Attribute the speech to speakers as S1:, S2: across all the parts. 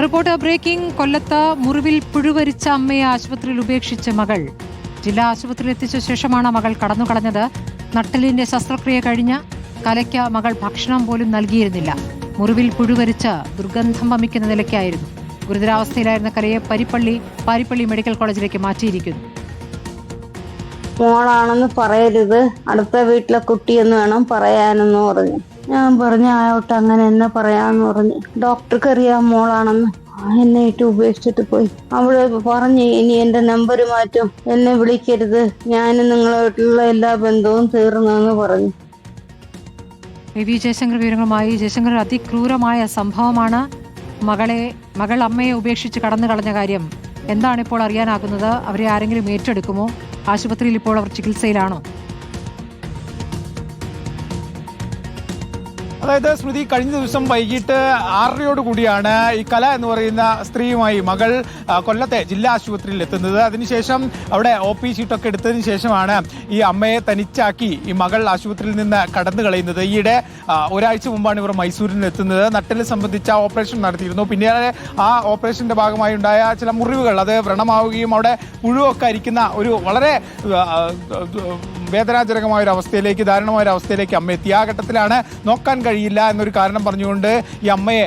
S1: Report breaking. കൊല്ലത്ത് മുറിവിൽ പുഴുവരിച്ച അമ്മയെ ആശുപത്രിയിൽ ഉപേക്ഷിച്ച മകൾ ജില്ലാ ആശുപത്രിയിൽ എത്തിച്ച ശേഷമാണ് മകൾ കടന്നുകളഞ്ഞത്. നട്ടലിന്റെ ശസ്ത്രക്രിയ കഴിഞ്ഞ കലയ്ക്ക് മകൾ ഭക്ഷണം പോലും നൽകിയിരുന്നില്ല. മുറിവിൽ പുഴുവരിച്ച് ദുർഗന്ധം വമിക്കുന്ന നിലയ്ക്കായിരുന്നു. ഗുരുതരാവസ്ഥയിലായിരുന്ന കലയെ പാരിപ്പള്ളി മെഡിക്കൽ കോളേജിലേക്ക് മാറ്റിയിരിക്കുന്നു.
S2: മോളാണെന്ന് പറയരുത്, അടുത്ത വീട്ടിലെ കുട്ടിയെന്ന് വേണം പറയാനെന്ന് പറഞ്ഞു. ഞാൻ പറഞ്ഞു ആയോട്ട് അങ്ങനെ എന്നെ പറയാന്ന് പറഞ്ഞു. ഡോക്ടർക്ക് അറിയാം മോളാണെന്ന്. എന്നെ ഇട്ട് ഉപേക്ഷിച്ചിട്ട് പോയി. അവള് പറഞ്ഞു ഇനി എന്റെ നമ്പർ മാറ്റും, എന്നെ വിളിക്കരുത്, ഞാൻ നിങ്ങളായിട്ടുള്ള എല്ലാ ബന്ധവും തീർന്നെന്ന് പറഞ്ഞു.
S1: വി ജയശങ്കർ വിവരങ്ങളുമായി. ജയശങ്കർ, അതിക്രൂരമായ സംഭവമാണ്. മകൾ അമ്മയെ ഉപേക്ഷിച്ച് കടന്നു കളഞ്ഞ കാര്യം എന്താണ് ഇപ്പോൾ അറിയാനാകുന്നത്? അവരെ ആരെങ്കിലും ഏറ്റെടുക്കുമോ? ആശുപത്രിയിൽ ഇപ്പോൾ അവർ ചികിത്സയിലാണോ?
S3: അതായത് സ്മൃതി, കഴിഞ്ഞ ദിവസം വൈകിട്ട് 6:30 കൂടിയാണ് ഈ കല എന്ന് പറയുന്ന സ്ത്രീയുമായി മകൾ കൊല്ലത്തെ ജില്ലാ ആശുപത്രിയിൽ എത്തുന്നത്. അതിനുശേഷം അവിടെ OP ഷീറ്റൊക്കെ എടുത്തതിന് ശേഷമാണ് ഈ അമ്മയെ തനിച്ചാക്കി ഈ മകൾ ആശുപത്രിയിൽ നിന്ന് കടന്നു കളയുന്നത്. ഈയിടെ ഒരാഴ്ച മുമ്പാണ് ഇവർ മൈസൂരിൽ എത്തുന്നത്. നട്ടല് സംബന്ധിച്ച ഓപ്പറേഷൻ നടത്തിയിരുന്നു. പിന്നീട് ആ ഓപ്പറേഷന്റെ ഭാഗമായി ഉണ്ടായ ചില മുറിവുകൾ അത് വ്രണമാവുകയും അവിടെ പുഴുവൊക്കെ അരിക്കുന്ന ഒരു വളരെ വേദനാജനകമായ ഒരു അവസ്ഥയിലേക്ക്, ദാരുണമായ ഒരു അവസ്ഥയിലേക്ക് അമ്മ എത്തി. ആ ഘട്ടത്തിലാണ് നോക്കാൻ കഴിയില്ല എന്നൊരു കാരണം പറഞ്ഞുകൊണ്ട് ഈ അമ്മയെ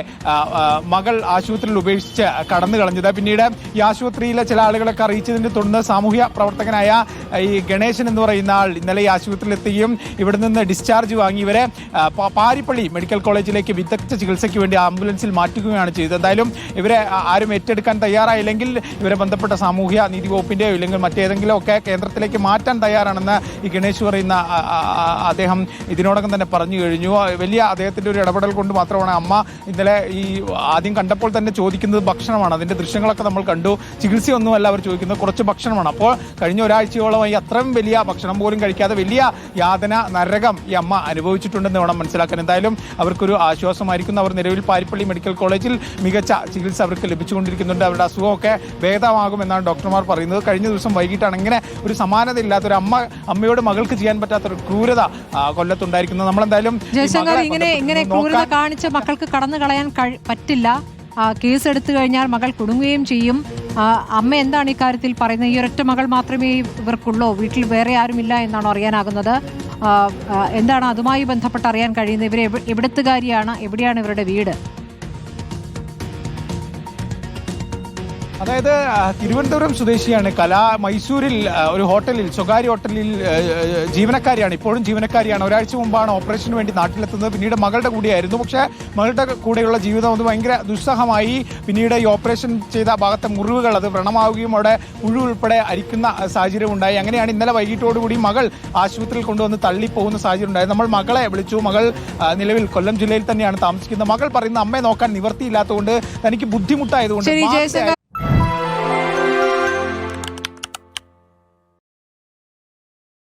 S3: മകൾ ആശുപത്രിയിൽ ഉപേക്ഷിച്ച് കടന്നു കളഞ്ഞത്. പിന്നീട് ഈ ആശുപത്രിയിലെ ചില ആളുകളൊക്കെ അറിയിച്ചതിനെ തുടർന്ന് സാമൂഹ്യ പ്രവർത്തകനായ ഈ ഗണേശൻ എന്ന് പറയുന്ന ആൾ ഇന്നലെ ഈ ആശുപത്രിയിൽ എത്തുകയും ഇവിടെ നിന്ന് ഡിസ്ചാർജ് വാങ്ങി ഇവരെ പാരിപ്പള്ളി മെഡിക്കൽ കോളേജിലേക്ക് വിദഗ്ധ ചികിത്സയ്ക്ക് വേണ്ടി ആംബുലൻസിൽ മാറ്റുകയാണ് ചെയ്തത്. എന്തായാലും ഇവരെ ആരും ഏറ്റെടുക്കാൻ തയ്യാറായില്ലെങ്കിൽ ഇവരെ ബന്ധപ്പെട്ട സാമൂഹ്യ നീതി വകുപ്പിന്റെയോ ഇല്ലെങ്കിൽ മറ്റേതെങ്കിലും ഒക്കെ കേന്ദ്രത്തിലേക്ക് മാറ്റാൻ തയ്യാറാണെന്ന് ഈ ഗണേശ് പറയുന്ന അദ്ദേഹം ഇതിനോടകം തന്നെ പറഞ്ഞു കഴിഞ്ഞു. വലിയ അദ്ദേഹത്തിന്റെ ഒരു ഇടപെടൽ കൊണ്ട് മാത്രമാണ് അമ്മ ഇന്നലെ ഈ ആദ്യം കണ്ടപ്പോൾ തന്നെ ചോദിക്കുന്നത് ഭക്ഷണമാണ്. അതിന്റെ ദൃശ്യങ്ങളൊക്കെ നമ്മൾ കണ്ടു. ചികിത്സയൊന്നുമല്ല അവർ ചോദിക്കുന്നത്, കുറച്ച് ഭക്ഷണമാണ്. അപ്പോൾ കഴിഞ്ഞ ഒരാഴ്ചയോളമായി അത്രയും വലിയ ഭക്ഷണം പോലും കഴിക്കാതെ വലിയ യാതന, നരകം ഈ അമ്മ അനുഭവിച്ചിട്ടുണ്ടെന്ന് വേണം മനസ്സിലാക്കാൻ. എന്തായാലും അവർക്കൊരു ആശ്വാസമായിരിക്കുന്നു. അവർ നിലവിൽ പാരിപ്പള്ളി മെഡിക്കൽ കോളേജിൽ മികച്ച ചികിത്സ അവർക്ക് ലഭിച്ചുകൊണ്ടിരിക്കുന്നുണ്ട്. അവരുടെ അസുഖമൊക്കെ ഭേദമാകുമെന്നാണ് ഡോക്ടർമാർ പറയുന്നത്. കഴിഞ്ഞ ദിവസം വൈകിട്ടാണ് ഇങ്ങനെ ഒരു സമാനത ഇല്ലാത്തൊരു അമ്മയോട് മകൾക്ക് ചെയ്യാൻ പറ്റാത്തൊരു ക്രൂരത കൊല്ലത്തുണ്ടായിരിക്കുന്നത്. നമ്മളെന്തായാലും
S1: ഇങ്ങനെ ക്രൂരത കാണിച്ച് മക്കൾക്ക് കടന്നു കളയാൻ പറ്റില്ല. കേസ് എടുത്തു കഴിഞ്ഞാൽ മകൾ കുടുങ്ങുകയും ചെയ്യും. അമ്മ എന്താണ് ഇക്കാര്യത്തിൽ പറയുന്നത്? ഈ ഒരൊറ്റ മകൾ മാത്രമേ ഇവർക്കുള്ളൂ, വീട്ടിൽ വേറെ ആരുമില്ല എന്നാണോ അറിയാനാകുന്നത്? എന്താണ് അതുമായി ബന്ധപ്പെട്ട് അറിയാൻ കഴിയുന്നത്? ഇവർ എവിടത്തുകാരിയാണ്? എവിടെയാണ് ഇവരുടെ വീട്?
S3: അതായത് തിരുവനന്തപുരം സ്വദേശിയാണ് കല. മൈസൂരിൽ ഒരു ഹോട്ടലിൽ, സ്വകാര്യ ഹോട്ടലിൽ ജീവനക്കാരിയാണ്, ഇപ്പോഴും ജീവനക്കാരിയാണ്. ഒരാഴ്ച മുമ്പാണ് ഓപ്പറേഷന് വേണ്ടി നാട്ടിലെത്തുന്നത്. പിന്നീട് മകളുടെ കൂടെയായിരുന്നു. പക്ഷേ മകളുടെ കൂടെയുള്ള ജീവിതം അത് ഭയങ്കര ദുസ്സഹമായി. പിന്നീട് ഈ ഓപ്പറേഷൻ ചെയ്ത ഭാഗത്തെ മുറിവുകൾ അത് വ്രണമാവുകയും അവിടെ പുഴു ഉൾപ്പെടെ അരിക്കുന്ന സാഹചര്യം ഉണ്ടായി. അങ്ങനെയാണ് ഇന്നലെ വൈകിട്ടോടുകൂടി മകൾ ആശുപത്രിയിൽ കൊണ്ടുവന്ന് തള്ളിപ്പോകുന്ന സാഹചര്യം ഉണ്ടായത്. നമ്മൾ മകളെ വിളിച്ചു. മകൾ നിലവിൽ കൊല്ലം ജില്ലയിൽ തന്നെയാണ് താമസിക്കുന്നത്. മകൾ പറയുന്ന അമ്മയെ നോക്കാൻ നിവർത്തിയില്ലാത്തതുകൊണ്ട് തനിക്ക് ബുദ്ധിമുട്ടായതുകൊണ്ട്